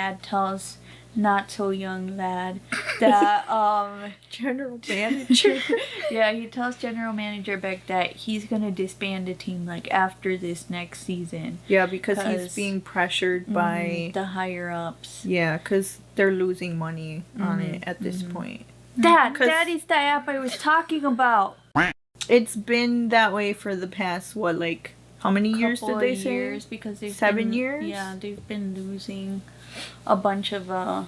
Lad tells not so young Lad that general manager. yeah, he tells general manager Baek that he's gonna disband the team like after this next season. Yeah, because he's being pressured by the higher ups. Yeah, because they're losing money on it at this point. That is the app I was talking about. It's been that way for the past how many years did they say? Years, because they've 7 years. Yeah, they've been losing a bunch of they're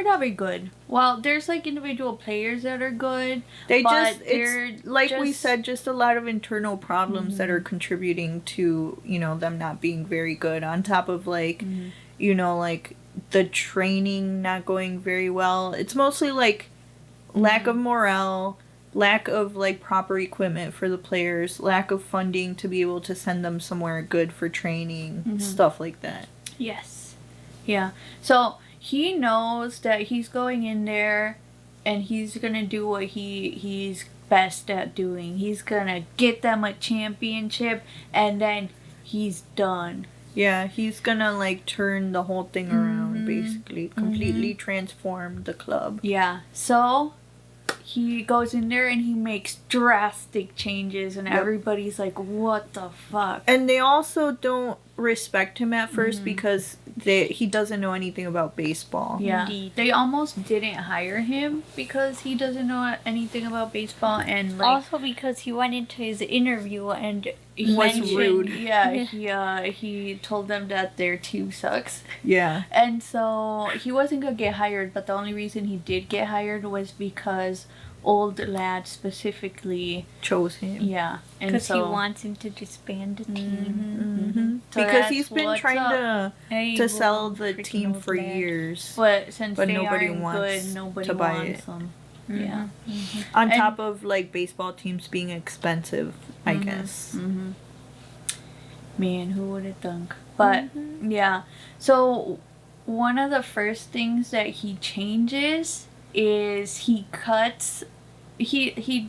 not very good. Well, there's like individual players that are good. It's like we said, just a lot of internal problems that are contributing to, them not being very good. On top of the training not going very well. It's mostly lack of morale, lack of proper equipment for the players, lack of funding to be able to send them somewhere good for training, stuff like that. Yes. Yeah. So he knows that he's going in there and he's going to do what he's best at doing. He's going to get them a championship and then he's done. Yeah, he's going to turn the whole thing around, basically. Completely transform the club. Yeah. So he goes in there and he makes drastic changes and everybody's like, what the fuck? And they also don't respect him at first because he doesn't know anything about baseball. Yeah. Indeed. They almost didn't hire him because he doesn't know anything about baseball, and also because he went into his interview and he was rude. Yeah, he told them that their team sucks. Yeah. And so he wasn't gonna get hired, but the only reason he did get hired was because Old Lad specifically chose him. Yeah. Because he wants him to disband the team. So because he's been trying to sell the team for years. But since they nobody aren't wants good, nobody to buy wants it. them. Yeah. On top of baseball teams being expensive, I guess. Man, who would have thunk? But yeah. So one of the first things that he changes is he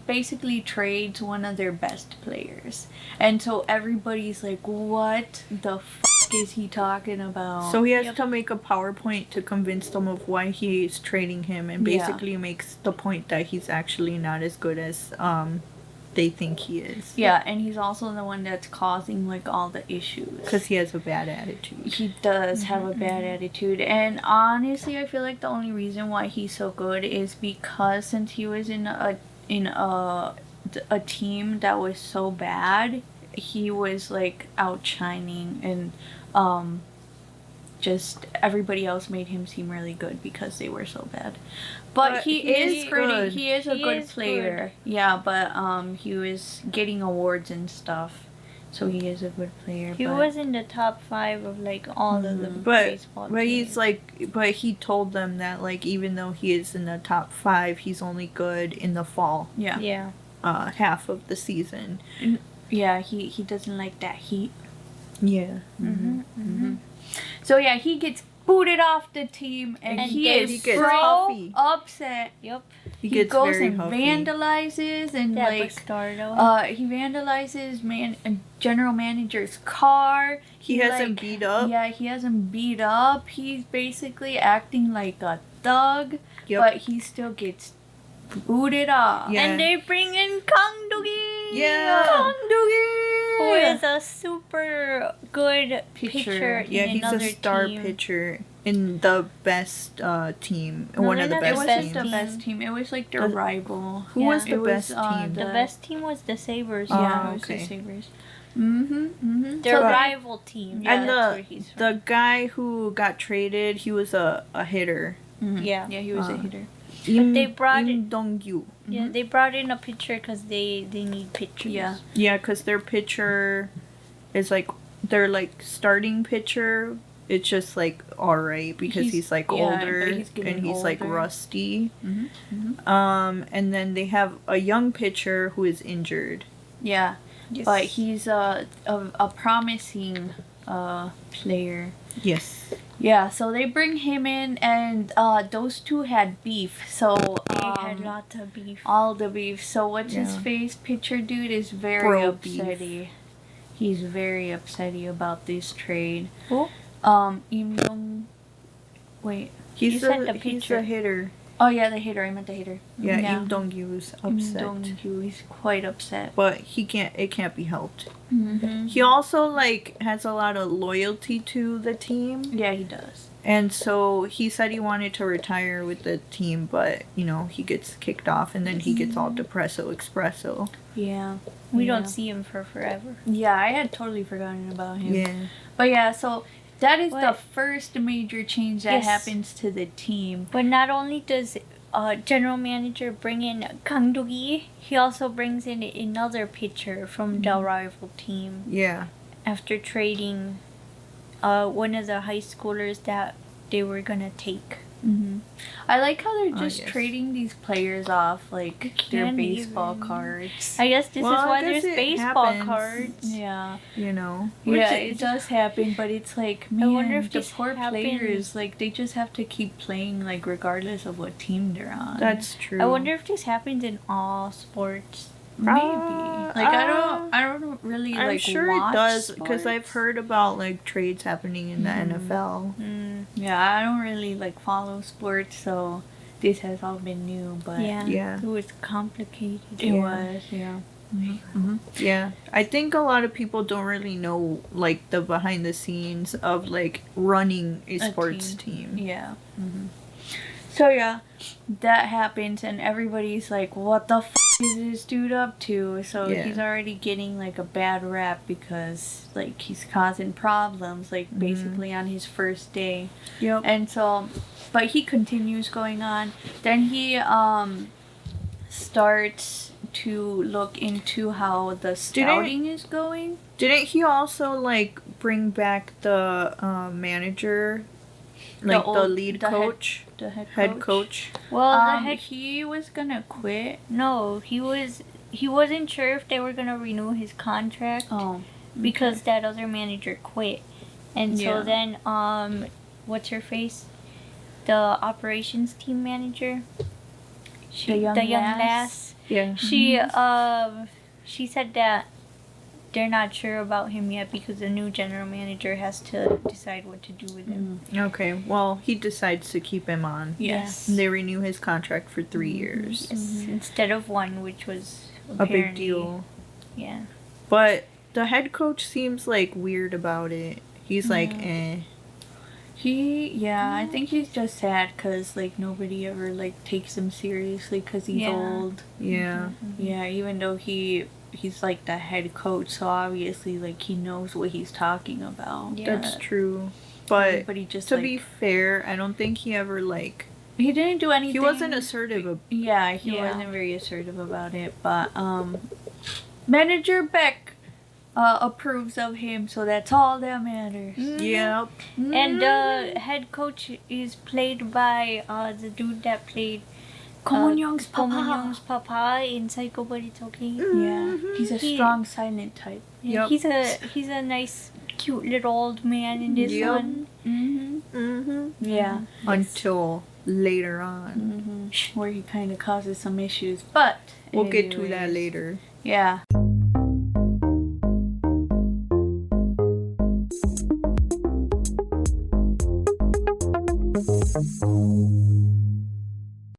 basically trades one of their best players. And so everybody's like, what the fuck is he talking about? So he has to make a PowerPoint to convince them of why he's trading him, and basically makes the point that he's actually not as good as they think he is. Yeah, and he's also the one that's causing all the issues. Because he has a bad attitude. He does have a bad attitude, and honestly, I feel like the only reason why he's so good is because since he was in a team that was so bad, he was outshining, and just everybody else made him seem really good because they were so bad. But he is a good player. Good. Yeah, but he was getting awards and stuff. So he is a good player. He was in the top 5 of all of the baseball teams. But he told them that even though he is in the top 5, he's only good in the fall. Yeah. Yeah. Half of the season. Yeah, he doesn't like that heat. Yeah. So yeah, he gets booted off the team, and he is so huffy. upset. Yep. He gets goes very and huffy. vandalizes and Bastardo. he vandalizes general manager's car. He has him beat up. Yeah, he has him beat up. He's basically acting like a thug, but he still gets booted off. Yeah. And they bring in Kang Doogie. Yeah. Kang Doogie, who is a super good pitcher yeah, in he's another a star team. pitcher in the best team. One of the best teams. The best team. It was their rival. Who was the best team? The best team was the Sabres. Yeah, it was the Sabres. Their rival team. Yeah, and that's where he's from. the guy who got traded, he was a hitter. Yeah, he was a hitter. But they brought in Dong-gyu. Yeah, they brought in a pitcher because they need pitchers. Yeah, because their pitcher is their starting pitcher. It's just alright because he's older and he's rusty. And then they have a young pitcher who is injured. Yeah, but he's a promising player. Yes. Yeah, so they bring him in, and those two had beef. So they had lots of beef. All the beef. So what's his face? Pitcher dude is very upsetty. He's very upsetty about this trade. Who? Im Dong. Wait. He's sent a he's picture. a hitter. Oh yeah, the hater. I meant the hater. Yeah, Im Dong-gyu is upset. Im Dong-gyu is quite upset. But it can't be helped. Mm-hmm. He also like has a lot of loyalty to the team. Yeah, he does. And so he said he wanted to retire with the team, but you know, he gets kicked off and then he gets all depresso expresso. Yeah. We don't see him for forever. Yeah, I had totally forgotten about him. Yeah. But yeah, so that is the What? first major change that Yes. happens to the team. But not only does general manager bring in Kang Do-gi, he also brings in another pitcher from the rival team Yeah. after trading one of the high schoolers that they were gonna take. Mm-hmm. I like how they're Oh, just yes. trading these players off like their can't baseball even. cards. I guess this Well, is I why guess there's it baseball happens. cards. Yeah. You know. Yeah, Which it does happen, but it's like, I man, wonder if the this poor happens- players, like, they just have to keep playing, like, regardless of what team they're on. That's true. I wonder if this happens in all sports. Maybe. I don't really, I'm like, sure watch it does because sports. I've heard about like trades happening in the NFL. Yeah, I don't really, like, follow sports, so this has all been new, but Yeah. Yeah. It was complicated. it Yeah. was, yeah. Yeah, I think a lot of people don't really know like the behind the scenes of like running a sports team. Yeah. So yeah, that happens, and everybody's like, "What the is this dude up to?" So Yeah. he's already getting like a bad rap because like he's causing problems, like basically on his first day. Yep. And so, but he continues going on. Then he starts to look into how the scouting is going. Didn't he also like bring back the manager, like the lead coach, The head coach? Well, the head he was gonna quit. no, he wasn't sure if they were gonna renew his contract Oh, because that other manager quit. And so Yeah. then what's her face? The operations team manager. The young lass. lass. Yeah. She said that they're not sure about him yet because the new general manager has to decide what to do with him. Okay. Well, he decides to keep him on. Yes. And they renew his contract for 3 years. Yes, instead of one, which was A big apparently- deal. Yeah. But the head coach seems like weird about it. He's like, eh. I think he's just sad because like nobody ever like takes him seriously because he's Yeah. old. Yeah. Yeah, even though he's like the head coach, so obviously like he knows what he's talking about. Yeah. That's true. But But he just to like, be fair, I don't think he ever like he didn't do anything. he wasn't assertive. Yeah, he Yeah. wasn't very assertive about it, but manager Baek approves of him, so that's all that matters. Yep. And the head coach is played by the dude that played Ko Moon-young's Ko papa. Moon-young's papa in Psycho But It's Okay. Yeah, he's a He- strong silent type. Yeah, Yep. he's a nice, cute little old man in this Yep. one. Yeah. Until later on. Where he kind of causes some issues, but We'll get to that anyways. later. Yeah.